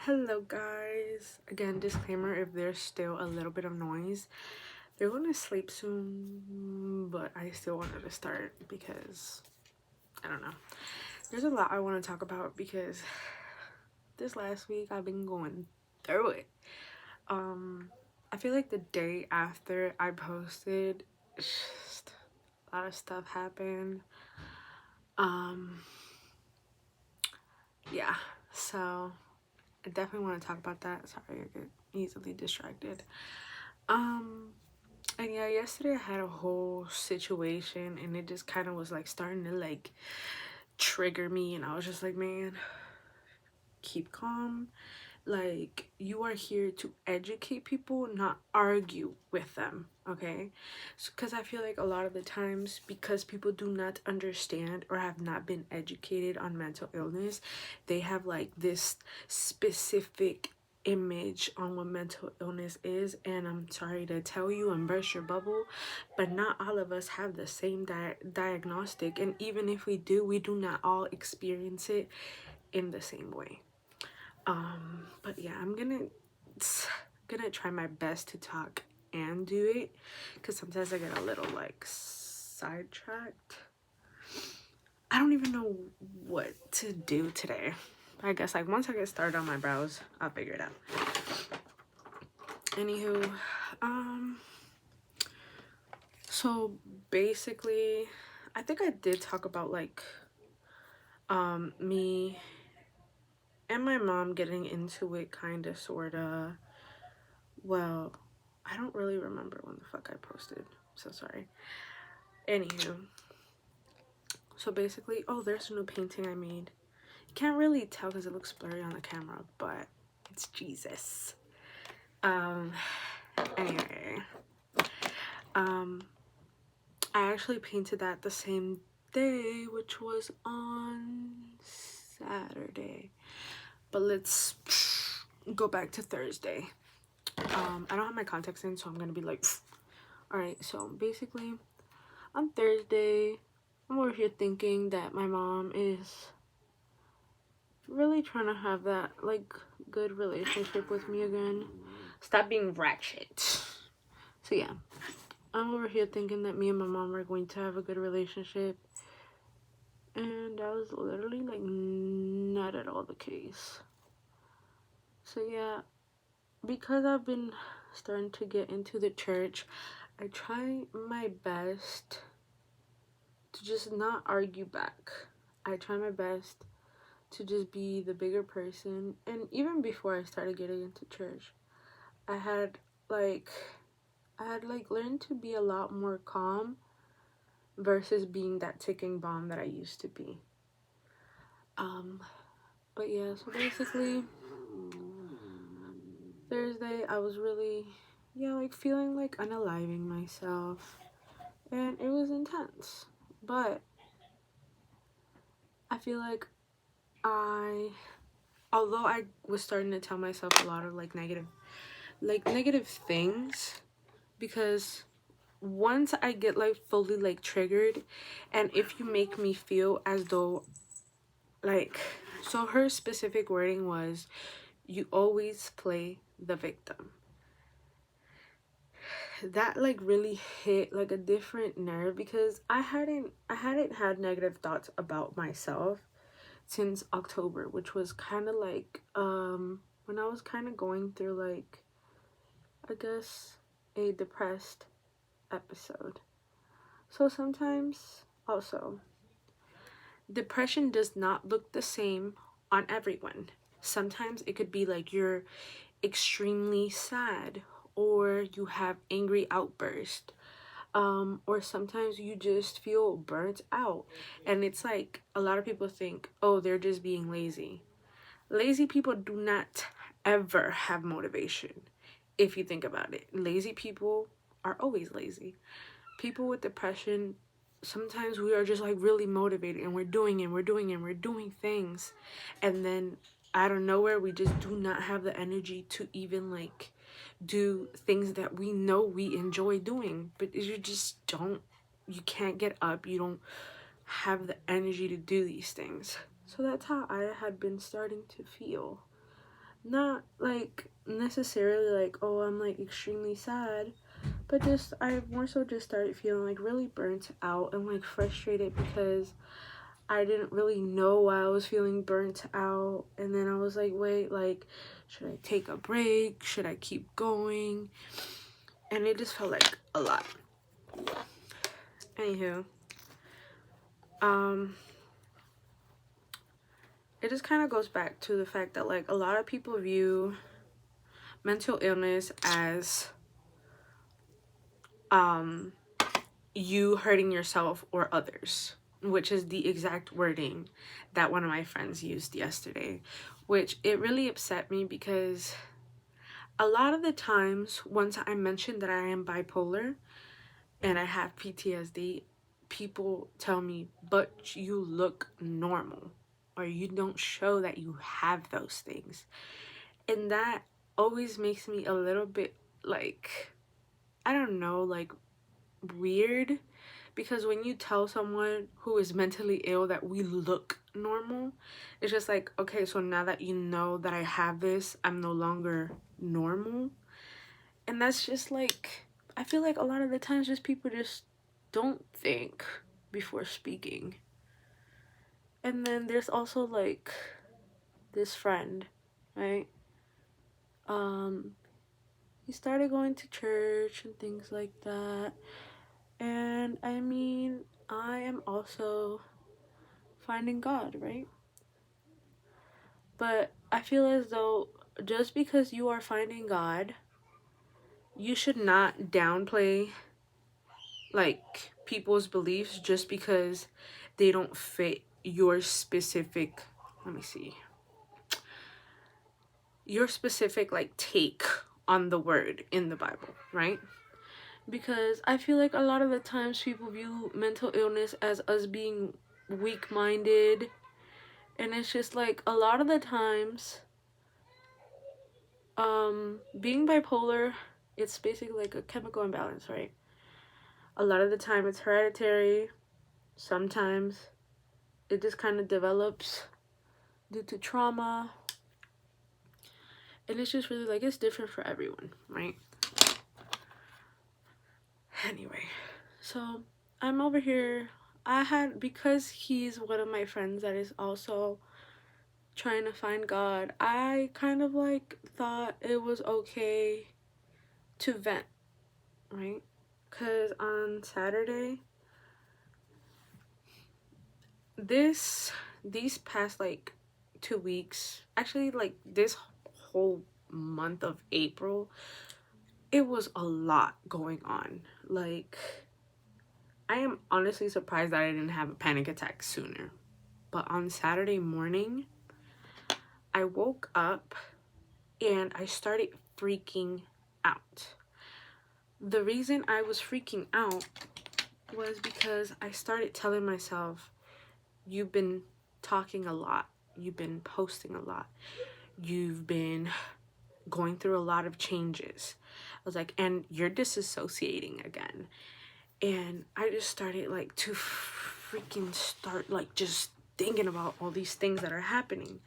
Hello guys, again disclaimer, if there's still a little bit of noise, they're going to sleep soon, but I still wanted to start because I don't know, there's a lot I want to talk about because this last week I've been going through it. I feel like the day after I posted, just a lot of stuff happened. Yeah, so I definitely want to talk about that. Sorry, I get easily distracted. And yeah, yesterday I had a whole situation and it just kind of was like starting to like trigger me, and I was just like, man, keep calm. Like, you are here to educate people, not argue with them, okay? Because I feel like a lot of the times, because people do not understand or have not been educated on mental illness, they have like this specific image on what mental illness is. And I'm sorry to tell you and burst your bubble, but not all of us have the same diagnostic, and even if we do not all experience it in the same way. But yeah, I'm gonna try my best to talk and do it, because sometimes I get a little like sidetracked. I don't even know what to do today. I guess like once I get started on my brows, I'll figure it out. Anywho, so basically, I think I did talk about like me and my mom getting into it, kind of, sort of. Well, I don't really remember when the fuck I posted. So sorry. Anywho. So basically, oh, there's a new painting I made. You can't really tell because it looks blurry on the camera, but it's Jesus. Anyway. I actually painted that the same day, which was on Saturday. But let's go back to Thursday. I don't have my contacts in, so I'm gonna be like, alright, so basically on Thursday, I'm over here thinking that my mom is really trying to have that like good relationship with me again. Stop being ratchet. So yeah, I'm over here thinking that me and my mom are going to have a good relationship, and that was literally like not at all the case. So yeah, because I've been starting to get into the church, I try my best to just not argue back. I try my best to just be the bigger person. And even before I started getting into church, I had like learned to be a lot more calm versus being that ticking bomb that I used to be. But yeah, so basically Thursday I was really like feeling like unaliving myself, and it was intense. But I feel like although I was starting to tell myself a lot of like negative things, because once I get like fully like triggered, and if you make me feel as though like, so her specific wording was, you always play the victim. That like really hit like a different nerve, because I hadn't had negative thoughts about myself since October, which was kind of like when I was kind of going through like, I guess, a depressed episode. So sometimes also, depression does not look the same on everyone. Sometimes it could be like you're extremely sad, or you have angry outbursts, or sometimes you just feel burnt out. And it's like a lot of people think, oh, they're just being lazy. Lazy people do not ever have motivation. If you think about it, lazy people are always lazy. People with depression, sometimes we are just like really motivated, and we're doing things, and then out of nowhere we just do not have the energy to even like do things that we know we enjoy doing, but you can't get up, you don't have the energy to do these things. So that's how I had been starting to feel. Not like necessarily like, oh, I'm like extremely sad, but just I more so just started feeling like really burnt out and like frustrated because I didn't really know why I was feeling burnt out. And then I was like, wait, like, should I take a break? Should I keep going? And it just felt like a lot. Anywho, um, it just kind of goes back to the fact that like a lot of people view mental illness as you hurting yourself or others, which is the exact wording that one of my friends used yesterday, which it really upset me because a lot of the times once I mentioned that I am bipolar and I have PTSD, people tell me, but you look normal, or you don't show that you have those things. And that always makes me a little bit like, I don't know, like weird, because when you tell someone who is mentally ill that we look normal, it's just like, okay, so now that you know that I have this, I'm no longer normal. And that's just like, I feel like a lot of the times just people just don't think before speaking. And then there's also like this friend, right? um he started going to church and things like that. And I mean, I am also finding God, right? But I feel as though just because you are finding God, you should not downplay like people's beliefs just because they don't fit your specific, let me see, your specific like take on the word in the Bible, right? Because I feel like a lot of the times people view mental illness as us being weak-minded, and it's just like a lot of the times being bipolar, it's basically like a chemical imbalance, right? A lot of the time it's hereditary. Sometimes it just kind of develops due to trauma, and it's just really like it's different for everyone, right? Anyway, so I'm over here. I had, because he's one of my friends that is also trying to find God, I kind of like thought it was okay to vent, right? Because on Saturday, these past like 2 weeks, actually like this whole month of April, it was a lot going on. Like, I am honestly surprised that I didn't have a panic attack sooner. But on Saturday morning, I woke up and I started freaking out. The reason I was freaking out was because I started telling myself, you've been talking a lot, you've been posting a lot, you've been going through a lot of changes. I was like, and you're disassociating again. And I just started like to freaking start like just thinking about all these things that are happening.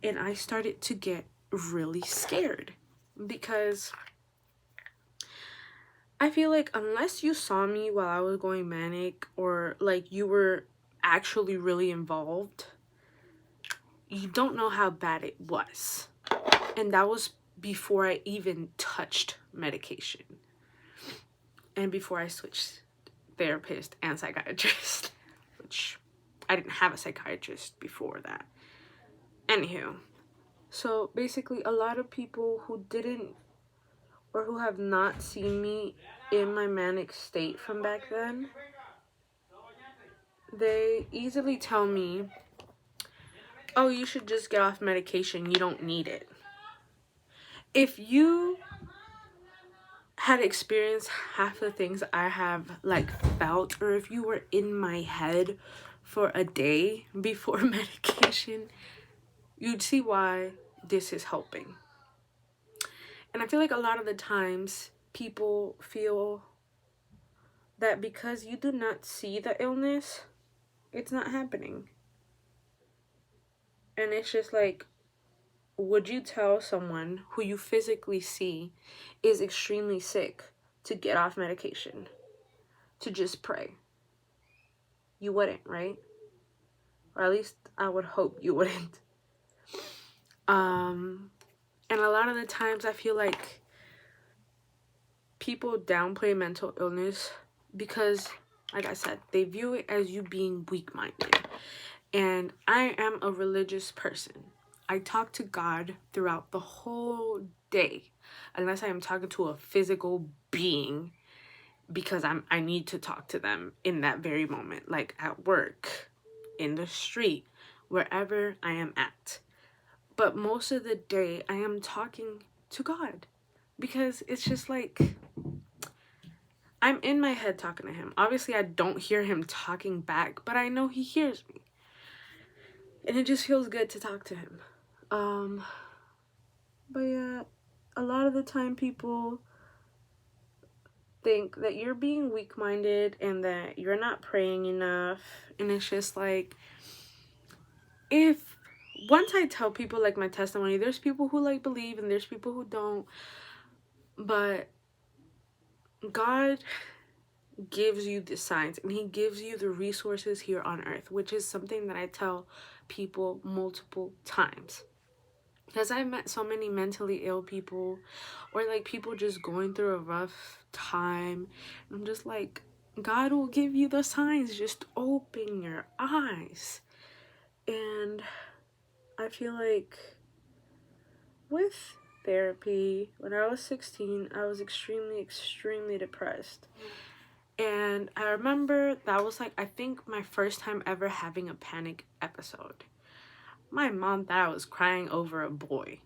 And I started to get really scared because I feel like unless you saw me while I was going manic, or like you were actually really involved, you don't know how bad it was. And that was before I even touched medication and before I switched therapist and psychiatrist, which I didn't have a psychiatrist before that. Anywho, so basically a lot of people who didn't, or who have not seen me in my manic state from back then, they easily tell me, oh, you should just get off medication, you don't need it. If you had experienced half the things I have like felt, or if you were in my head for a day before medication, you'd see why this is helping. And I feel like a lot of the times people feel that because you do not see the illness, it's not happening. And it's just like, would you tell someone who you physically see is extremely sick to get off medication, to just pray? You wouldn't, right? Or at least I would hope you wouldn't. And a lot of the times I feel like people downplay mental illness because, like I said, they view it as you being weak-minded. And I am a religious person. I talk to God throughout the whole day, unless I am talking to a physical being, because I need to talk to them in that very moment, like at work, in the street, wherever I am at. But most of the day, I am talking to God, because it's just like, I'm in my head talking to him. Obviously, I don't hear him talking back, but I know he hears me. And it just feels good to talk to him. But yeah, a lot of the time people think that you're being weak-minded and that you're not praying enough. And it's just like, once I tell people like my testimony, there's people who like believe and there's people who don't. But God gives you the signs and he gives you the resources here on earth, which is something that I tell people multiple times, because I've met so many mentally ill people, or like people just going through a rough time. I'm just like, God will give you the signs, just open your eyes. And I feel like with therapy, when I was 16, I was extremely depressed. And I remember that was like, I think my first time ever having a panic episode. My mom thought I was crying over a boy.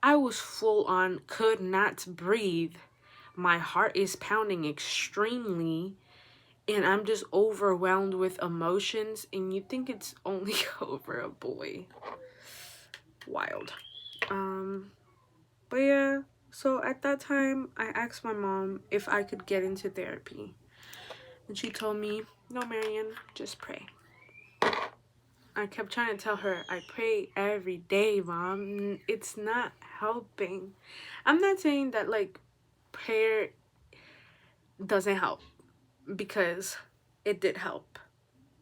I was full on, could not breathe. My heart is pounding extremely. And I'm just overwhelmed with emotions. And you think it's only over a boy. Wild. But yeah. So at that time, I asked my mom if I could get into therapy. And she told me, no, Marian, just pray. I kept trying to tell her, I pray every day, Mom. It's not helping. I'm not saying that, like, prayer doesn't help, because it did help.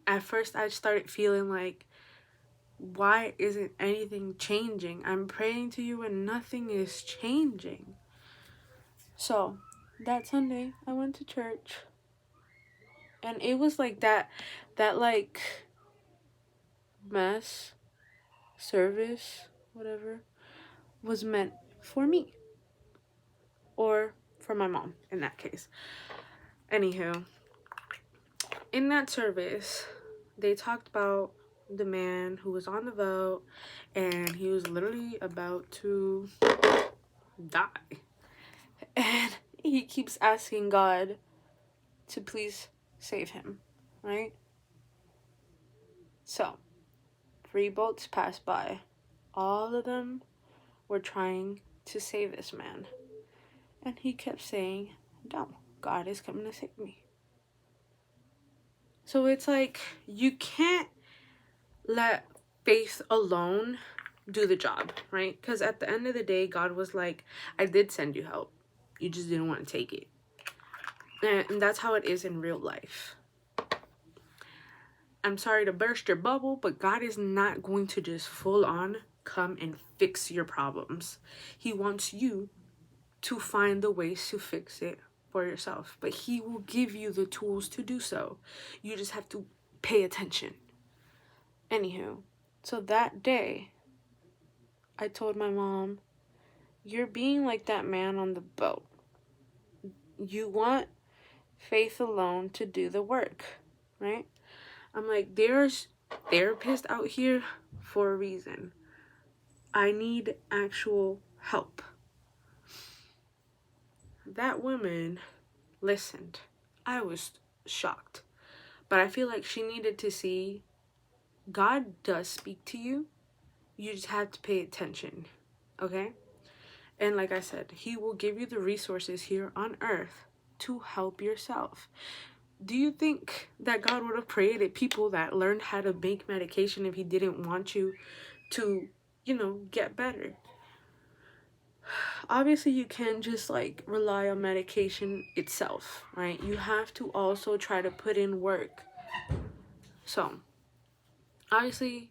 At first, I started feeling like, why isn't anything changing? I'm praying to you and nothing is changing. So, that Sunday, I went to church. And it was like that like, mass service, whatever, was meant for me. Or for my mom, in that case. Anywho, in that service, they talked about the man who was on the vote, and he was literally about to die. And he keeps asking God to please save him, right? So, 3 boats passed by. All of them were trying to save this man. And he kept saying, no, God is coming to save me. So it's like, you can't let faith alone do the job, right? Because at the end of the day, God was like, I did send you help. You just didn't want to take it. And that's how it is in real life. I'm sorry to burst your bubble, but God is not going to just full on come and fix your problems. He wants you to find the ways to fix it for yourself, but he will give you the tools to do so. You just have to pay attention. Anywho, so that day, I told my mom, you're being like that man on the boat. You want faith alone to do the work, right? I'm like, there's therapists out here for a reason. I need actual help. That woman listened. I was shocked. But I feel like she needed to see God does speak to you. You just have to pay attention. Okay? And like I said, he will give you the resources here on earth to help yourself. Do you think that God would have created people that learned how to make medication if he didn't want you to, get better. Obviously, you can't just like rely on medication itself, right? You have to also try to put in work. So, obviously,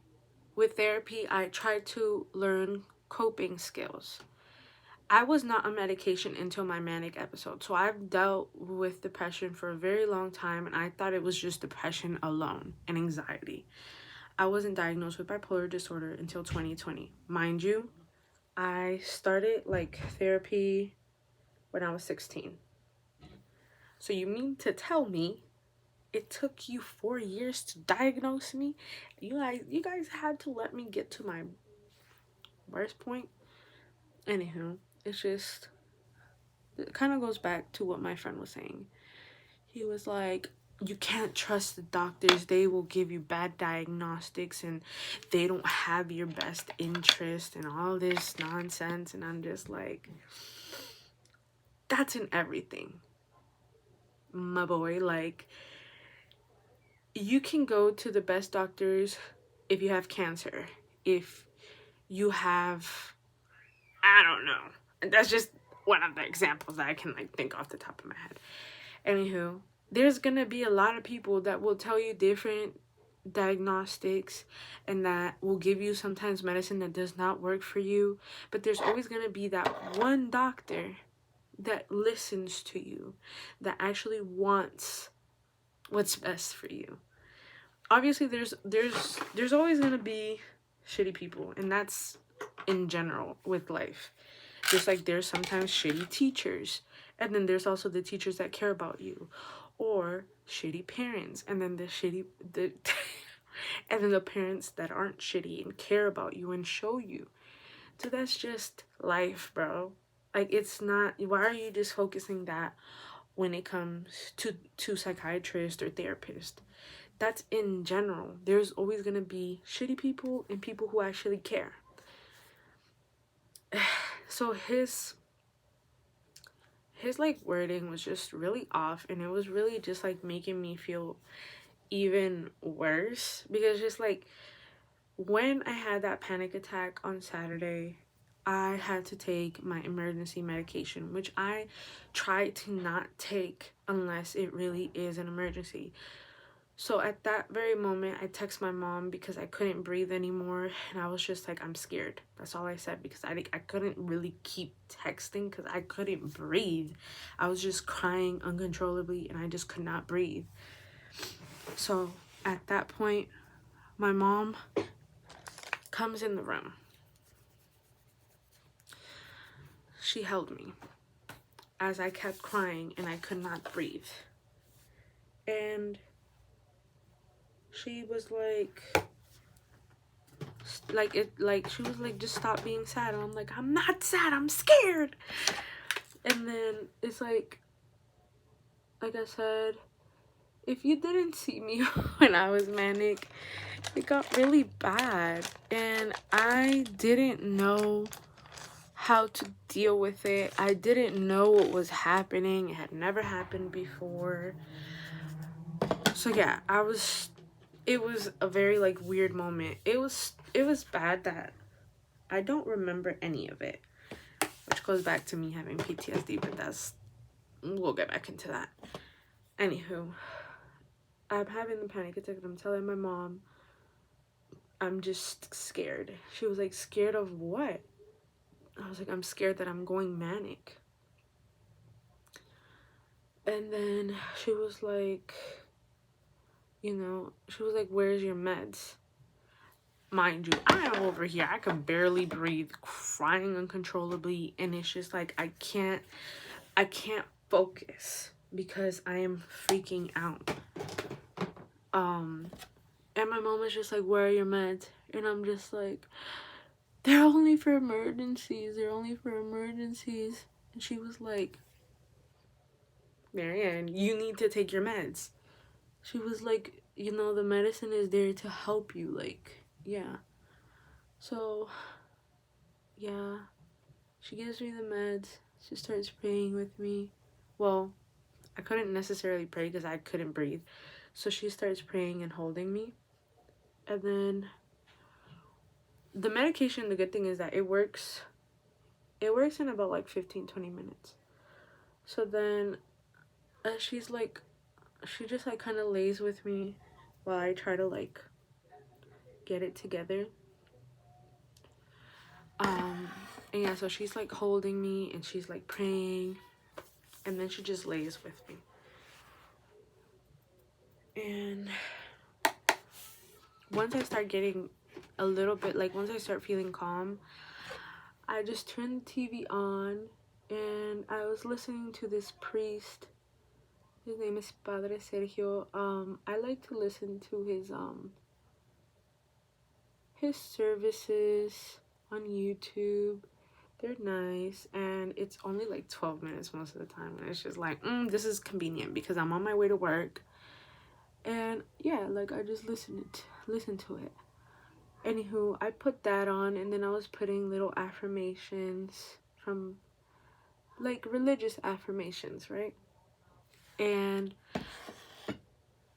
with therapy, I tried to learn coping skills. I was not on medication until my manic episode. So I've dealt with depression for a very long time, and I thought it was just depression alone and anxiety. I wasn't diagnosed with bipolar disorder until 2020. Mind you, I started like therapy when I was 16. So you mean to tell me it took you 4 years to diagnose me? You guys had to let me get to my worst point. Anywho, it's just, it kind of goes back to what my friend was saying. He was like, you can't trust the doctors. They will give you bad diagnostics and they don't have your best interest and all this nonsense. And I'm just like, that's in everything, my boy. Like, you can go to the best doctors if you have cancer, if you have, I don't know. And that's just one of the examples that I can like think off the top of my head. Anywho, there's gonna be a lot of people that will tell you different diagnostics and that will give you sometimes medicine that does not work for you, but there's always gonna be that one doctor that listens to you, that actually wants what's best for you. Obviously, there's always gonna be shitty people, and that's in general with life. Just like there's sometimes shitty teachers, and then there's also the teachers that care about you, or shitty parents, and then and then the parents that aren't shitty and care about you and show you. So that's just life, bro. Like, it's not, why are you just focusing that when it comes to psychiatrist or therapist? That's in general. There's always gonna be shitty people and people who actually care. So his like wording was just really off, and it was really just like making me feel even worse, because just like when I had that panic attack on Saturday, I had to take my emergency medication, which I try to not take unless it really is an emergency. So at that very moment, I text my mom because I couldn't breathe anymore, and I was just like, I'm scared. That's all I said, because I couldn't really keep texting because I couldn't breathe. I was just crying uncontrollably, and I just could not breathe. So at that point, my mom comes in the room. She held me as I kept crying and I could not breathe. And she was she was like, just stop being sad. And I'm like, I'm not sad, I'm scared. And then it's like I said, if you didn't see me when I was manic, it got really bad, and I didn't know how to deal with it. I didn't know what was happening. It had never happened before. So yeah, it was a very like weird moment. It was bad that I don't remember any of it, which goes back to me having PTSD, but we'll get back into that. Anywho, I'm having the panic attack and I'm telling my mom I'm just scared. She was like, scared of what? I was like, I'm scared that I'm going manic. And then she was like, where's your meds? Mind you, I am over here, I can barely breathe, crying uncontrollably, and it's just like I can't focus because I am freaking out. And my mom was just like, where are your meds? And I'm just like, they're only for emergencies. And she was like, Marianne, you need to take your meds. She was like, the medicine is there to help you. Like, yeah. So, yeah. She gives me the meds. She starts praying with me. Well, I couldn't necessarily pray because I couldn't breathe. So she starts praying and holding me. And then the medication, the good thing is that it works in about like 15-20 minutes. So then she's like, she just like kind of lays with me while I try to like get it together. And yeah, so she's like holding me and she's like praying, and then she just lays with me. And once I start getting a little bit, like once I start feeling calm, I just turned the TV on and I was listening to this priest. His name is Padre Sergio. I like to listen to his services on YouTube. They're nice, and it's only like 12 minutes most of the time, and it's just like, this is convenient because I'm on my way to work. And yeah, like I just listen to it. Anywho, I put that on, and then I was putting little affirmations from, like, religious affirmations, right? And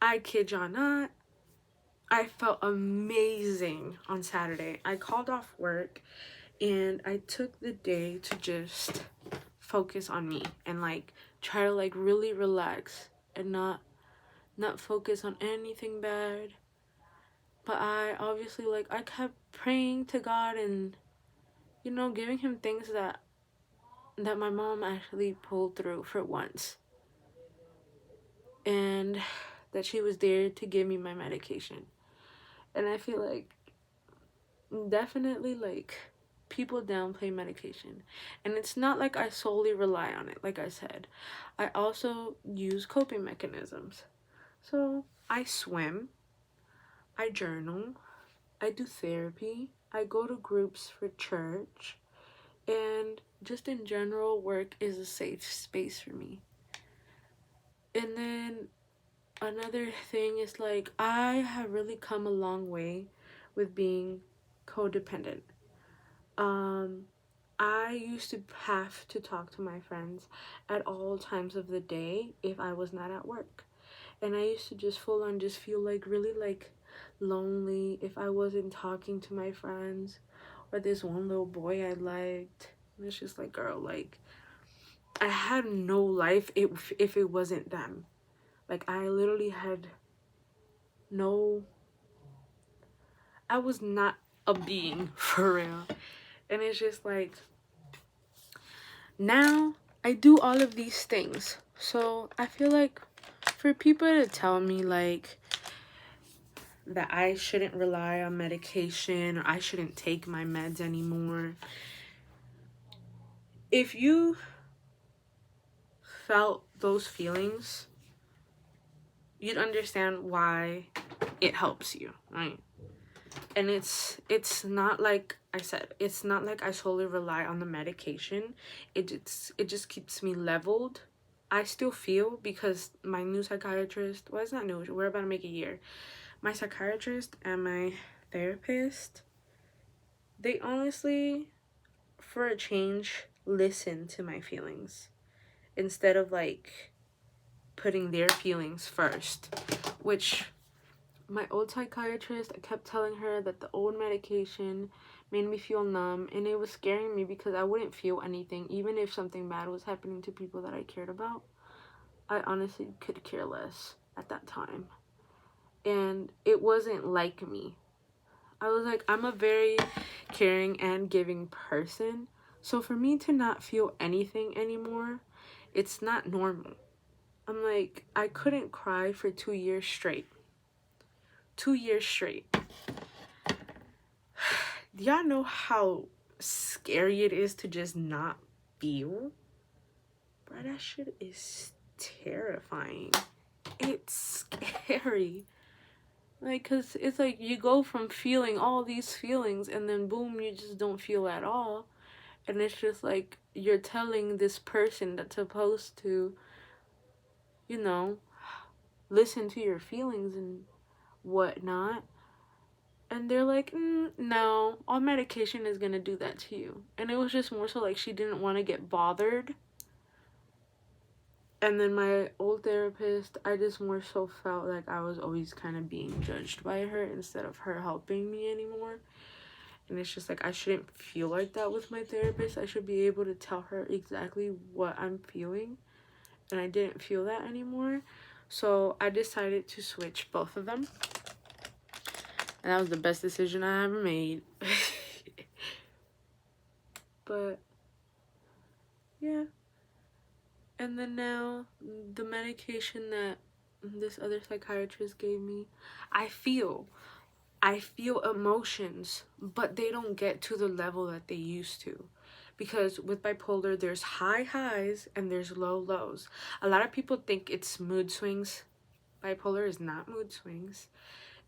I kid y'all not, I felt amazing on Saturday. I called off work and I took the day to just focus on me and like try to like really relax and not focus on anything bad. But I obviously, like, I kept praying to God and, you know, giving him things that my mom actually pulled through for once. And that she was there to give me my medication. And I feel like definitely, like, people downplay medication. And it's not like I solely rely on it, like I said. I also use coping mechanisms. So I swim, I journal, I do therapy, I go to groups for church, and just in general, work is a safe space for me. And then another thing is, like, I have really come a long way with being codependent. I used to have to talk to my friends at all times of the day if I was not at work. And I used to just full on just feel like really like lonely if I wasn't talking to my friends or this one little boy I liked. And it's just like, girl, like, I had no life if it wasn't them. Like, I literally had no, I was not a being for real. And it's just like, now I do all of these things. So I feel like for people to tell me like that I shouldn't rely on medication or I shouldn't take my meds anymore, if you felt those feelings, you'd understand why it helps you, right? And it's not like I said, it's not like I solely rely on the medication. It just keeps me leveled. I still feel, because my new psychiatrist, well, it's not new, we're about to make a year. My psychiatrist and my therapist, they honestly, for a change, listen to my feelings instead of like putting their feelings first, which my old psychiatrist, I kept telling her that the old medication made me feel numb, and it was scaring me because I wouldn't feel anything even if something bad was happening to people that I cared about. I honestly could care less at that time. And it wasn't like me. I was like, I'm a very caring and giving person. So for me to not feel anything anymore, it's not normal. I'm like, I couldn't cry for 2 years straight. 2 years straight. Do y'all know how scary it is to just not feel? Bro, that shit is terrifying. It's scary. Like, cause it's like you go from feeling all these feelings and then boom, you just don't feel at all. And it's just like you're telling this person that's supposed to, you know, listen to your feelings and whatnot. And they're like, no, all medication is gonna do that to you. And it was just more so like she didn't want to get bothered. And then my old therapist, I just more so felt like I was always kind of being judged by her instead of her helping me anymore. And it's just like, I shouldn't feel like that with my therapist. I should be able to tell her exactly what I'm feeling. And I didn't feel that anymore. So I decided to switch both of them. And that was the best decision I ever made. But yeah. And then now, the medication that this other psychiatrist gave me, I feel emotions, but they don't get to the level that they used to. Because with bipolar, there's high highs and there's low lows. A lot of people think it's mood swings. Bipolar is not mood swings.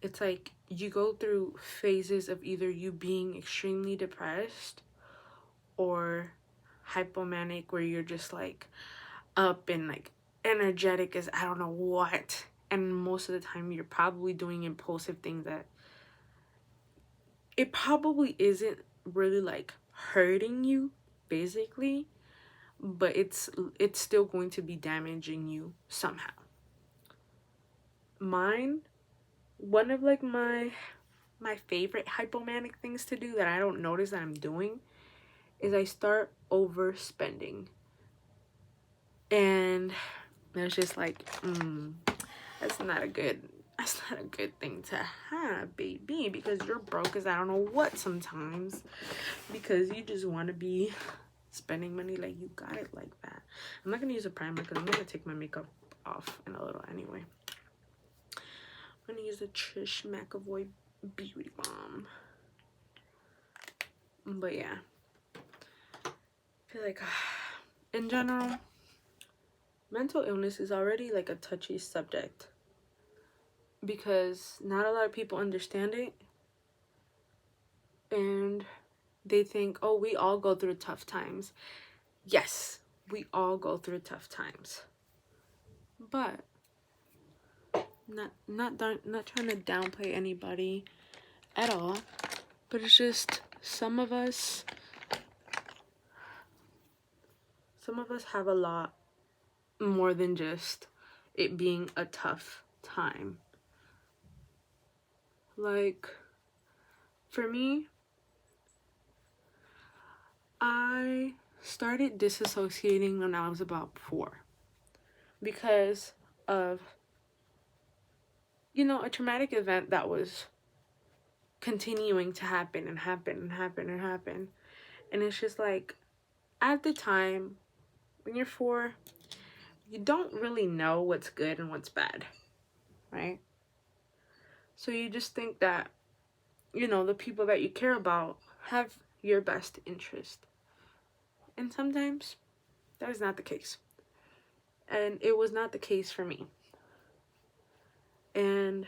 It's like you go through phases of either you being extremely depressed or hypomanic, where you're just like up and like energetic as I don't know what. And most of the time you're probably doing impulsive things that it probably isn't really like hurting you basically, but it's still going to be damaging you somehow. One of like my favorite hypomanic things to do that I don't notice that I'm doing is I start overspending. And it's just like, that's not a good thing to have, baby, because you're broke as I don't know what sometimes, because you just want to be spending money like you got it like that. I'm not gonna use a primer because I'm gonna take my makeup off in a little anyway. I'm gonna use a Trish McEvoy Beauty Balm. But yeah, I feel like in general, mental illness is already like a touchy subject because not a lot of people understand it, and they think, oh, we all go through tough times. Yes, we all go through tough times, but not trying to downplay anybody at all, but it's just some of us have a lot more than just it being a tough time. Like, for me, I started disassociating when I was about 4 because of, a traumatic event that was continuing to happen and happen and happen and happen. And it's just like, at the time, when you're 4, you don't really know what's good and what's bad, right? So you just think that, the people that you care about have your best interest. And sometimes that is not the case. And it was not the case for me. And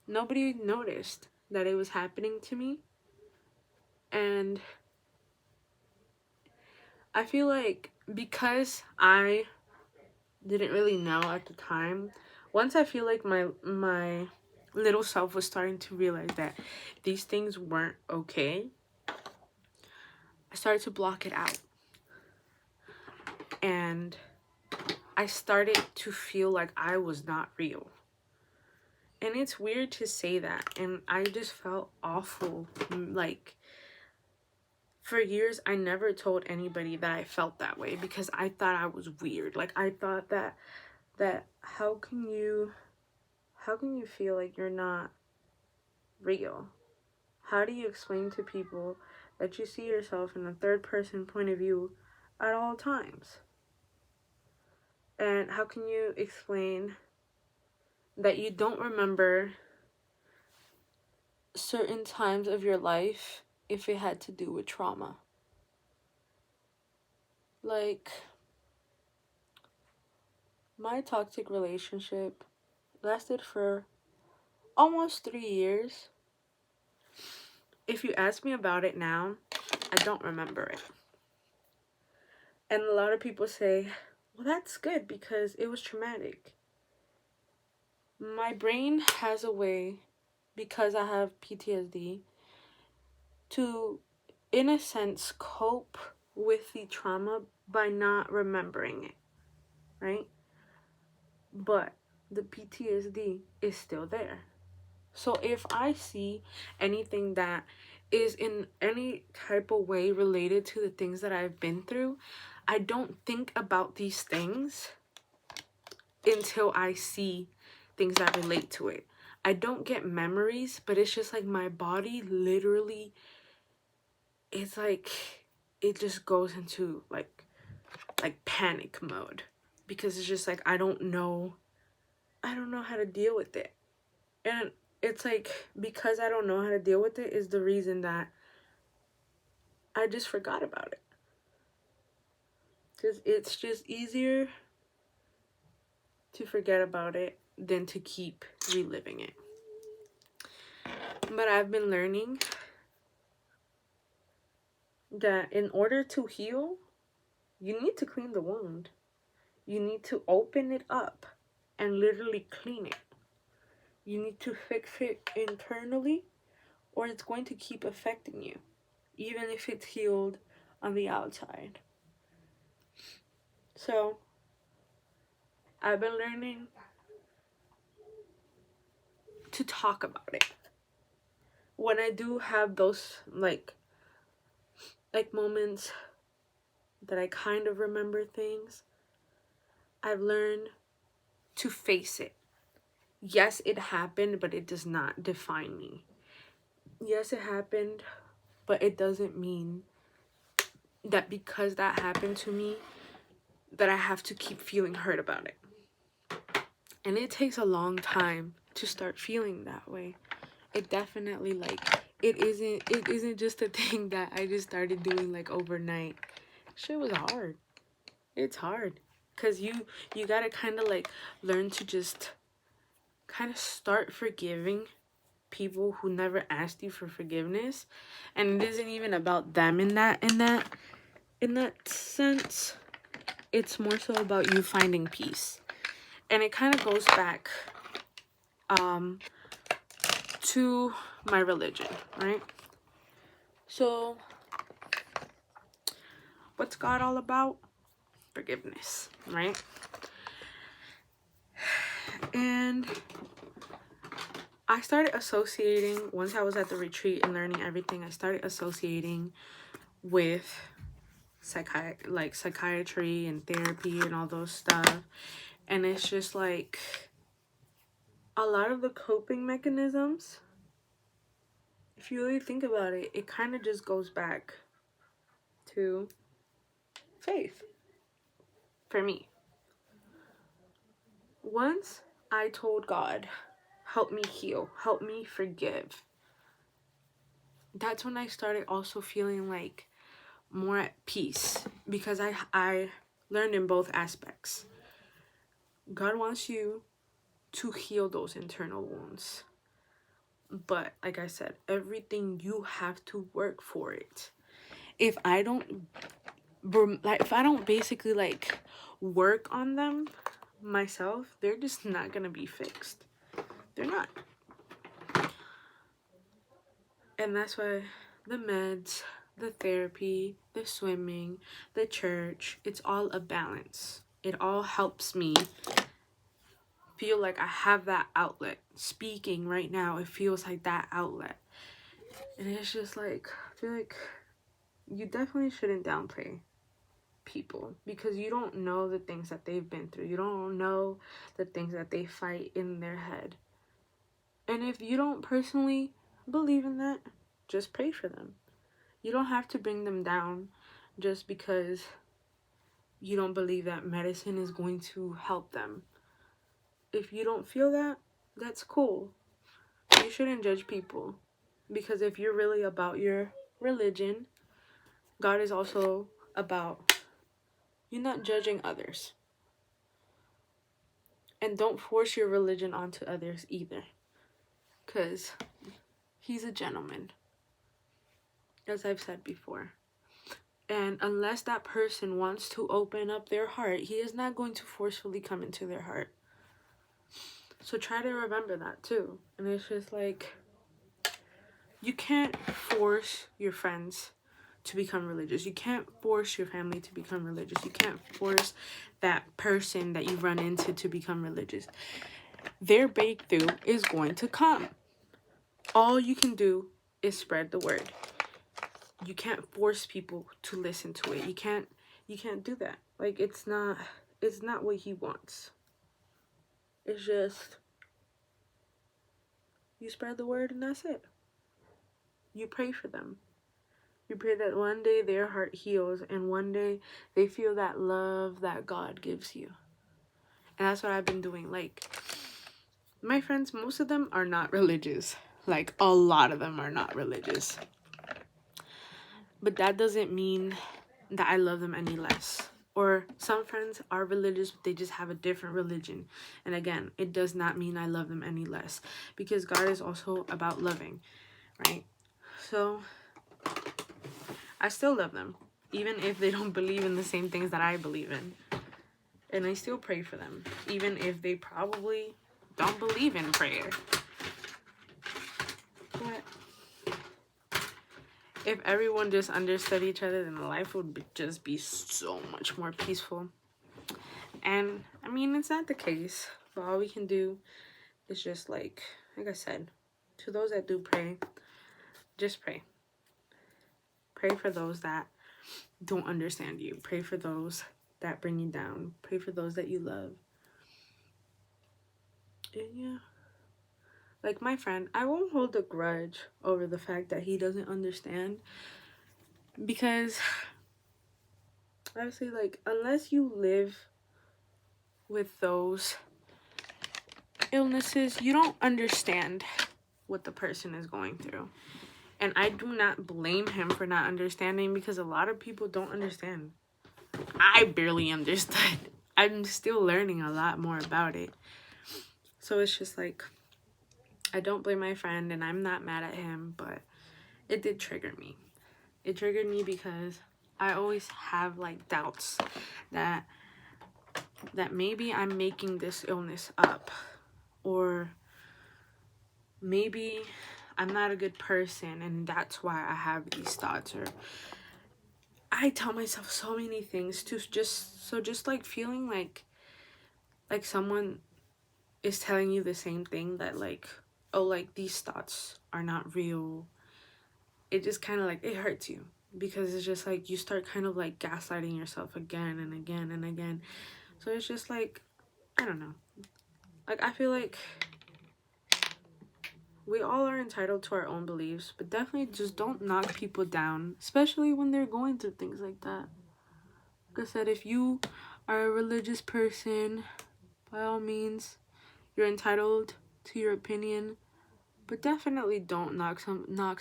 nobody noticed that it was happening to me. And I feel like because I didn't really know at the time, once I feel like my little self was starting to realize that these things weren't okay, I started to block it out. And I started to feel like I was not real. And it's weird to say that. And I just felt awful. Like, for years, I never told anybody that I felt that way because I thought I was weird. Like, I thought that how can you feel like you're not real? How do you explain to people that you see yourself in a third person point of view at all times? And how can you explain that you don't remember certain times of your life if it had to do with trauma? Like, my toxic relationship lasted for almost 3 years. If you ask me about it now, I don't remember it. And a lot of people say, well, that's good because it was traumatic. My brain has a way, because I have PTSD, to, in a sense, cope with the trauma by not remembering it, right? But the PTSD is still there. So if I see anything that is in any type of way related to the things that I've been through, I don't think about these things until I see things that relate to it. I don't get memories, but it's just like my body literally, it's like it just goes into like panic mode, because it's just like I don't know how to deal with it. And it's like, because I don't know how to deal with it is the reason that I just forgot about it. Because it's just easier to forget about it than to keep reliving it. But I've been learning that in order to heal, you need to clean the wound. You need to open it up and literally clean it. You need to fix it internally, or it's going to keep affecting you, even if it's healed on the outside. So, I've been learning to talk about it. When I do have those like moments that I kind of remember things, I've learned to face it. Yes, it happened, but it does not define me. Yes, it happened, but it doesn't mean that because that happened to me that I have to keep feeling hurt about it. And it takes a long time to start feeling that way. It definitely, like, it isn't just a thing that I just started doing like overnight. Shit was hard. It's hard, because you gotta kind of like learn to just kind of start forgiving people who never asked you for forgiveness. And it isn't even about them in that sense. It's more so about you finding peace. And it kind of goes back to my religion, right? So what's God all about? Forgiveness, right? And I started associating, once I was at the retreat and learning everything, I started associating with psychiatry and therapy and all those stuff. And it's just like a lot of the coping mechanisms, if you really think about it, it kind of just goes back to faith for me. Once I told God, help me heal, help me forgive, that's when I started also feeling like more at peace, because I learned in both aspects. God wants you to heal those internal wounds, but like I said, everything, you have to work for it. If I don't basically like work on them myself, they're just not gonna be fixed. They're not. And that's why the meds, the therapy, the swimming, the church, it's all a balance. It all helps me feel like I have that outlet. Speaking right now, it feels like that outlet. And it's just like, I feel like you definitely shouldn't downplay people, because you don't know the things that they've been through. You don't know the things that they fight in their head. And if you don't personally believe in that, just pray for them. You don't have to bring them down just because you don't believe that medicine is going to help them. If you don't feel that, that's cool. You shouldn't judge people, because if you're really about your religion, God is also about you not judging others. And don't force your religion onto others either, because he's a gentleman, as I've said before. And unless that person wants to open up their heart, he is not going to forcefully come into their heart. So try to remember that too. And it's just like, you can't force your friends to become religious. You can't force your family to become religious. You can't force that person that you run into to become religious. Their breakthrough is going to come. all you can do is spread the word. You can't force people to listen to it. You can't do that. Like, it's not what he wants. It's just you spread the word and that's it. You pray for them. You pray that one day their heart heals and one day they feel that love that God gives you. And that's what I've been doing. Like, my friends, most of them are not religious. Like, a lot of them are not religious. But that doesn't mean that I love them any less. Or some friends are religious, but they just have a different religion. And again, it does not mean I love them any less. Because God is also about loving, right? So, I still love them. Even if they don't believe in the same things that I believe in. And I still pray for them. Even if they probably don't believe in prayer. But if everyone just understood each other, then life would just be so much more peaceful. And I mean, it's not the case. But all we can do is just like I said, to those that do pray, just pray. Pray for those that don't understand you. Pray for those that bring you down. Pray for those that you love. And yeah. Like my friend, I won't hold a grudge over the fact that he doesn't understand. Because obviously, like, unless you live with those illnesses, you don't understand what the person is going through. And I do not blame him for not understanding because a lot of people don't understand. I barely understood. I'm still learning a lot more about it. So it's just like, I don't blame my friend and I'm not mad at him, but it did trigger me. It triggered me because I always have like doubts that maybe I'm making this illness up, or maybe I'm not a good person and that's why I have these thoughts. Or I tell myself so many things to just like feeling like someone is telling you the same thing, that like, oh, like these thoughts are not real. It just kind of like, it hurts you because it's just like you start kind of like gaslighting yourself again and again and again. So it's just like, I don't know. Like, I feel like we all are entitled to our own beliefs, but definitely just don't knock people down, especially when they're going through things like that. Like I said, if you are a religious person, by all means, you're entitled to your opinion, but definitely don't knock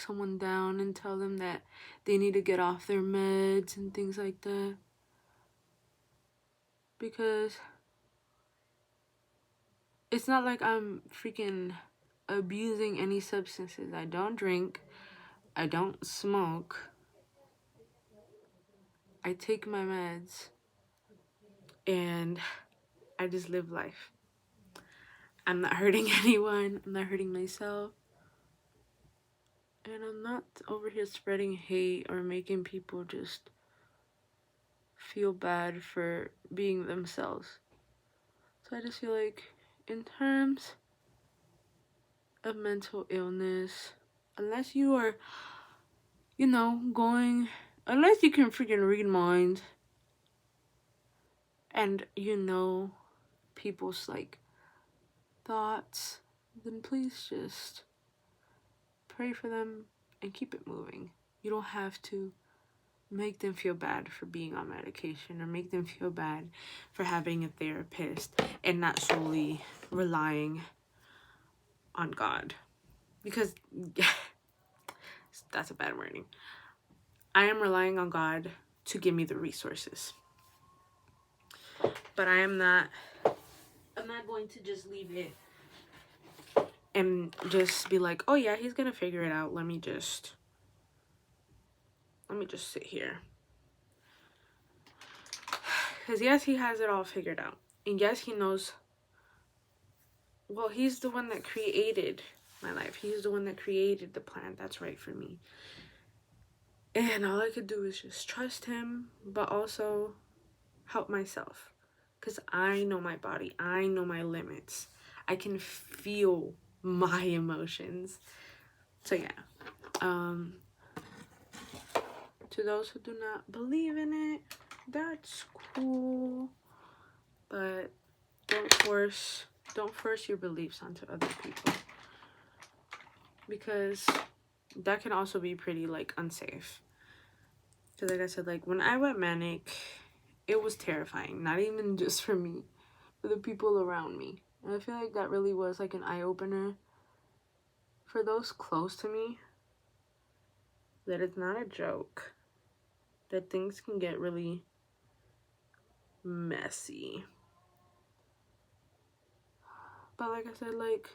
someone down and tell them that they need to get off their meds and things like that. Because it's not like I'm freaking abusing any substances. I don't drink. I don't smoke. I take my meds. And I just live life. I'm not hurting anyone. I'm not hurting myself. And I'm not over here spreading hate or making people just feel bad for being themselves. So I just feel like, in terms of mental illness, unless you are, unless you can freaking read minds and people's like thoughts, then please just pray for them and keep it moving. You don't have to make them feel bad for being on medication or make them feel bad for having a therapist and not solely relying on God. Because that's a bad wording. I am relying on God to give me the resources. But I'm not going to just leave it and just be like, oh yeah, he's gonna figure it out. Let me just sit here. Because yes, he has it all figured out. And yes, he knows. Well, he's the one that created my life. He's the one that created the plan that's right for me. And all I could do is just trust him, but also help myself. Because I know my body. I know my limits. I can feel my emotions. So yeah, to those who do not believe in it, that's cool, but don't force your beliefs onto other people, because that can also be pretty like unsafe. Because like I said, like when I went manic, it was terrifying, not even just for me, for the people around me. And I feel like that really was like an eye-opener for those close to me, that it's not a joke, that things can get really messy. But like I said, like,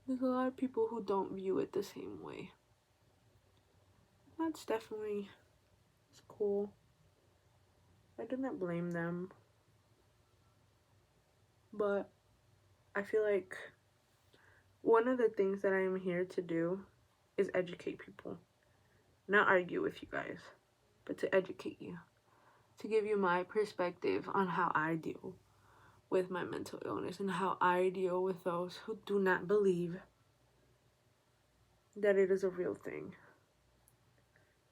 there's a lot of people who don't view it the same way. That's definitely, it's cool. I do not blame them. But I feel like one of the things that I am here to do is educate people. Not argue with you guys, but to educate you. To give you my perspective on how I deal with my mental illness and how I deal with those who do not believe that it is a real thing.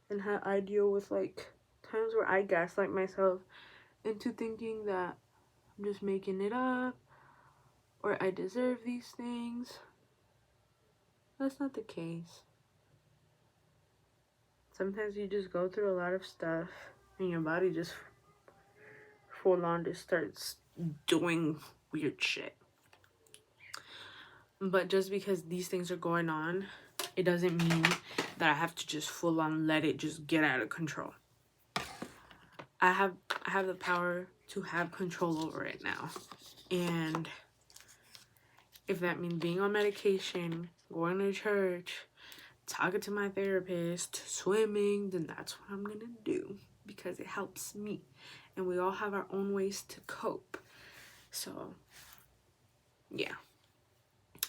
And how I deal with like times where I gaslight myself into thinking that I'm just making it up or I deserve these things. That's not the case. Sometimes you just go through a lot of stuff and your body just full on just starts doing weird shit. But just because these things are going on, it doesn't mean that I have to just full on let it just get out of control. I have the power to have control over it now. And if that means being on medication, going to church, talking to my therapist, swimming, then that's what I'm gonna do, because it helps me. And we all have our own ways to cope. So, yeah.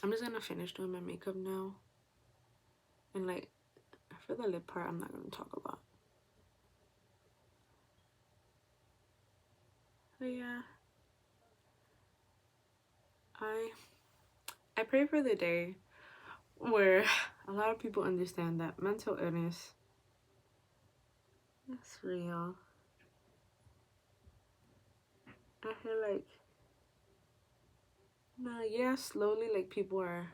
I'm just gonna finish doing my makeup now. And like, for the lip part, I'm not gonna talk a lot. But yeah. I pray for the day where a lot of people understand that mental illness is real. I feel like, yeah, slowly, like, people are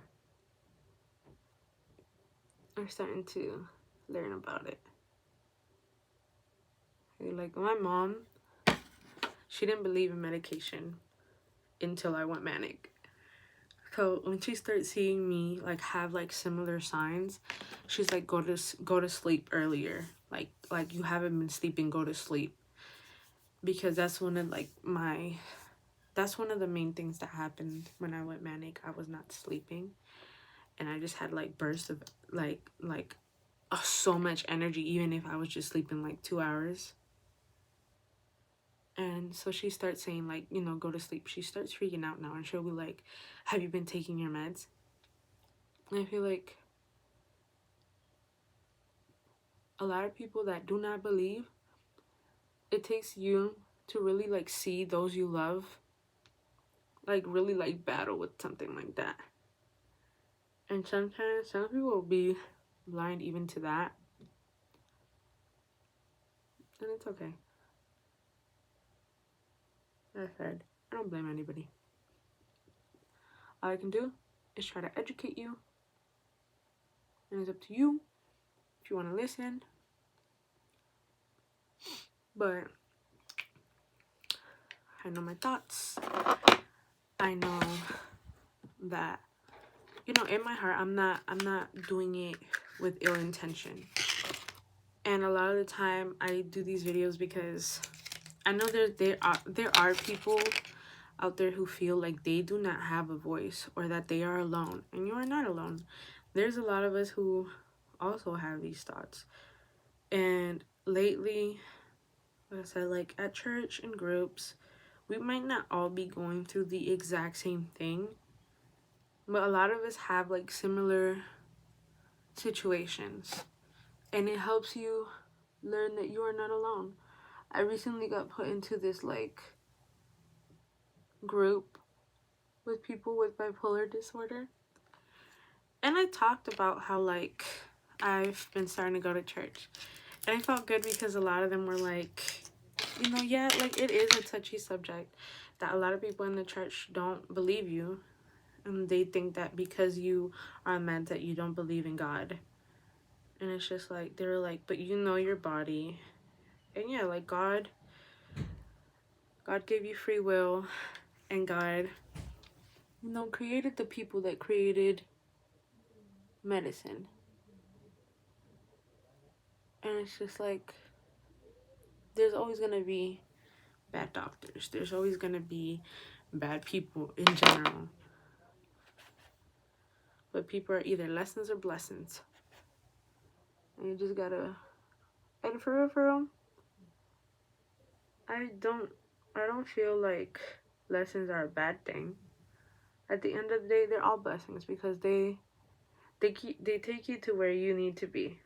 starting to learn about it. Like, my mom, she didn't believe in medication until I went manic. So when she started seeing me like have like similar signs, she's like, go to sleep earlier. Like you haven't been sleeping, go to sleep. Because that's one of the main things that happened when I went manic. I was not sleeping, and I just had like bursts of so much energy, even if I was just sleeping like 2 hours. And so she starts saying, like, go to sleep. She starts freaking out now, and she'll be like, have you been taking your meds? And I feel like a lot of people that do not believe, it takes you to really like see those you love like really like battle with something like that. And sometimes some people will be blind even to that, and it's okay. Like I said, I don't blame anybody. All I can do is try to educate you, and it's up to you if you want to listen. But I know my thoughts. I know that, in my heart, I'm not doing it with ill intention. And a lot of the time I do these videos because I know there are people out there who feel like they do not have a voice, or that they are alone, and you are not alone. There's a lot of us who also have these thoughts. And lately, like I said, like at church and groups, we might not all be going through the exact same thing, but a lot of us have like similar situations, and it helps you learn that you are not alone. I recently got put into this like group with people with bipolar disorder, And I talked about how, like, I've been starting to go to church. And I felt good because a lot of them were like, you know, yeah, like, it is a touchy subject that a lot of people in the church don't believe you. And they think that because you are a man that you don't believe in God. And it's just like, they were like, but you know your body. And yeah, like, God gave you free will. And God, you know, created the people that created medicine. And it's just like, there's always going to be bad doctors. There's always going to be bad people in general. But people are either lessons or blessings. And you just gotta... And for real, I don't feel like lessons are a bad thing. At the end of the day, they're all blessings because they take you to where you need to be.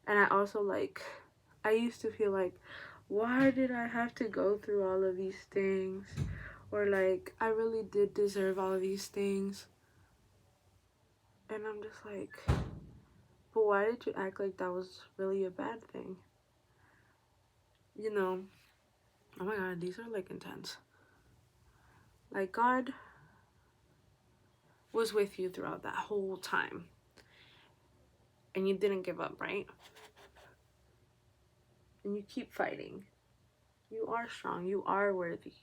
And I also, like, I used to feel like, why did I have to go through all of these things? Or like, I really did deserve all of these things. And I'm just like, but why did you act like that was really a bad thing? You know, oh my god, these are like intense. Like, God was with you throughout that whole time. And you didn't give up, right? And you keep fighting. You are strong. You are worthy.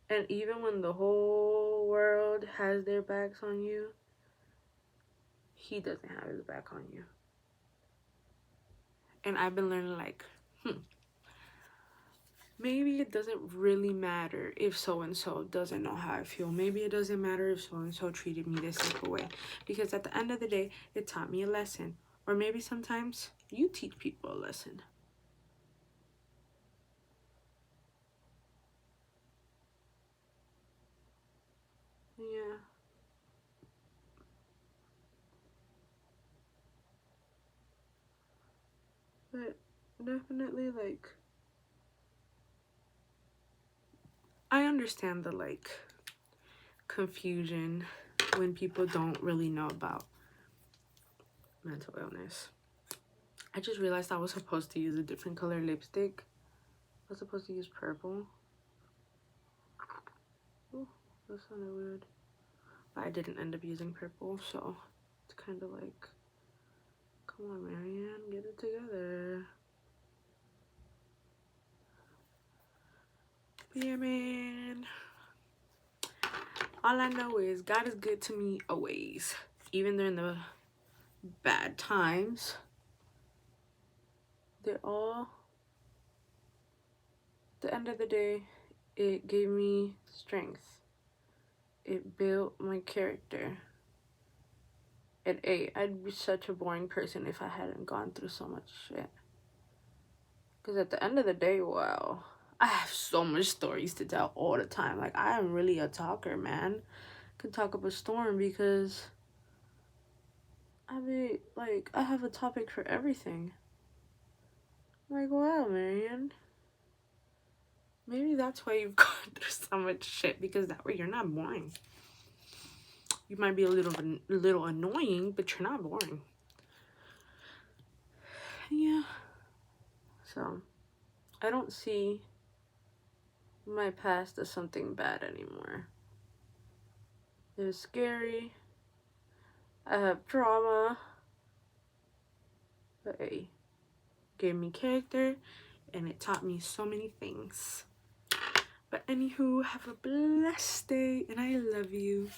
And even when the whole world has their backs on you, he doesn't have his back on you. And I've been learning, like, maybe it doesn't really matter if so-and-so doesn't know how I feel. Maybe it doesn't matter if so-and-so treated me this type of way. Because at the end of the day, it taught me a lesson. Or maybe sometimes you teach people a lesson. Yeah. But definitely, like, I understand the, like, confusion when people don't really know about mental illness. I just realized I was supposed to use a different color lipstick. I was supposed to use purple. Oh, that sounded weird. But I didn't end up using purple, so it's kind of like, come on, Marianne, get it together. But yeah, man. All I know is God is good to me always. Even during the bad times. They're all... At the end of the day, it gave me strength. It built my character. And I'd be such a boring person if I hadn't gone through so much shit. Because at the end of the day, wow, I have so much stories to tell all the time. Like, I am really a talker, man. Could talk up a storm because I mean, like, I have a topic for everything. Like, wow, Marianne. Maybe that's why you've gone through so much shit, because that way you're not boring. You might be a little annoying, but you're not boring. Yeah. So, I don't see my past as something bad anymore. It was scary. I have trauma. But hey, gave me character, and it taught me so many things. But anywho, have a blessed day, and I love you.